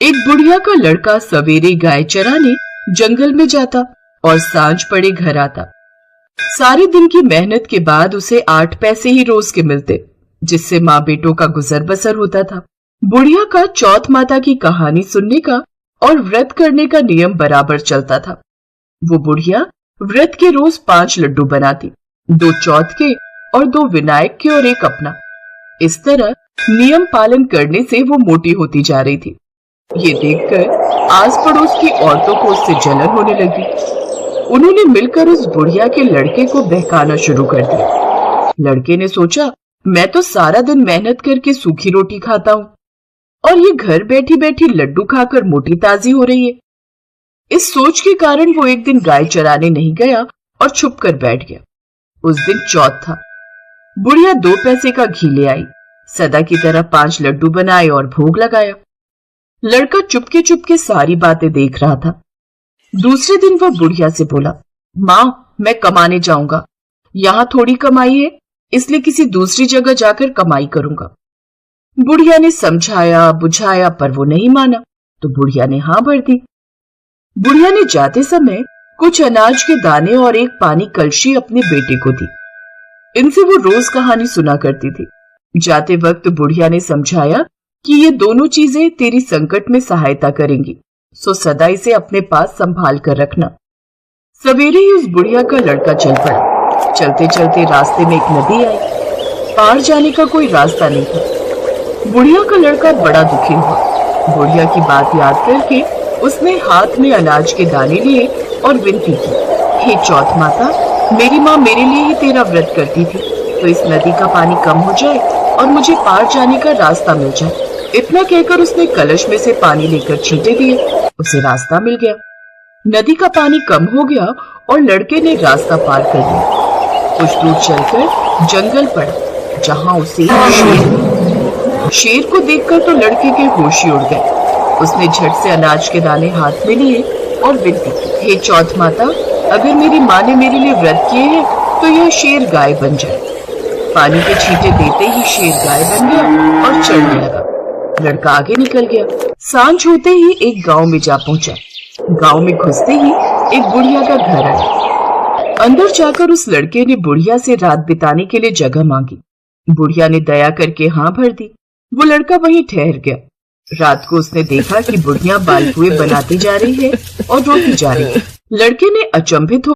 एक बुढ़िया का लड़का सवेरे गाय चराने जंगल में जाता और सांझ पड़े घर आता। सारे दिन की मेहनत के बाद उसे 8 पैसे ही रोज के मिलते, जिससे माँ बेटों का गुजर बसर होता था। बुढ़िया का चौथ माता की कहानी सुनने का और व्रत करने का नियम बराबर चलता था। वो बुढ़िया व्रत के रोज 5 लड्डू बनाती, 2 चौथ के और 2 विनायक के और 1 अपना। इस तरह नियम पालन करने से वो मोटी होती जा रही थी। ये देखकर आस पड़ोस की औरतों को उससे जलन होने लगी। उन्होंने मिलकर उस बुढ़िया के लड़के को बहकाना शुरू कर दिया। लड़के ने सोचा, मैं तो सारा दिन मेहनत करके सूखी रोटी खाता हूँ और ये घर बैठी बैठी लड्डू खाकर मोटी ताजी हो रही है। इस सोच के कारण वो एक दिन गाय चराने नहीं गया और छुप कर बैठ गया। उस दिन चौथ था। बुढ़िया 2 पैसे का घी ले आई, सदा की तरह 5 लड्डू बनाए और भोग लगाया। लड़का चुपके चुपके सारी बातें देख रहा था। दूसरे दिन वह बुढ़िया से बोला, माँ, मैं कमाने जाऊंगा। यहाँ थोड़ी कमाई है, इसलिए किसी दूसरी जगह जाकर कमाई करूंगा। बुढ़िया ने समझाया बुझाया पर वो नहीं माना, तो बुढ़िया ने हाँ भर दी। बुढ़िया ने जाते समय कुछ अनाज के दाने और एक पानी कलशी अपने बेटे को दी। इनसे वो रोज कहानी सुना करती थी। जाते वक्त बुढ़िया ने समझाया कि ये दोनों चीजें तेरी संकट में सहायता करेंगी, सो सदा इसे अपने पास संभाल कर रखना। सवेरे ही उस बुढ़िया का लड़का चल पड़ा। चलते चलते रास्ते में एक नदी आई। पार जाने का कोई रास्ता नहीं था। बुढ़िया का लड़का बड़ा दुखी हुआ। बुढ़िया की बात याद करके उसने हाथ में अनाज के दाने लिए और विनती की, हे चौथ माता, मेरी माँ मेरे लिए ही तेरा व्रत करती थी, तो इस नदी का पानी कम हो जाए और मुझे पार जाने का रास्ता मिल जाए। इतना कहकर उसने कलश में से पानी लेकर छींटे दिए। उसे रास्ता मिल गया। नदी का पानी कम हो गया और लड़के ने रास्ता पार कर लिया। कुछ दूर चलकर जंगल पड़ा, जहां उसे शेर को देखकर तो लड़के के होश ही उड़ गए। उसने झट से अनाज के दाने हाथ में लिए और विनती की, हे चौथ माता, अगर मेरी माँ ने मेरे लिए व्रत किए हैं तो यह शेर गाय बन जाए। पानी के छींटे देते ही शेर गाय बन गया और चढ़ने लगा। लड़का आगे निकल गया। सांझ होते ही एक गांव में जा पहुंचा। गांव में घुसते ही एक बुढ़िया का घर आया। अंदर जाकर उस लड़के ने बुढ़िया से रात बिताने के लिए जगह मांगी। बुढ़िया ने दया करके हाँ भर दी। वो लड़का वहीं ठहर गया। रात को उसने देखा कि बुढ़िया बालपुए बनाती जा रही है और रोती जा रही है। लड़के ने अचंभित हो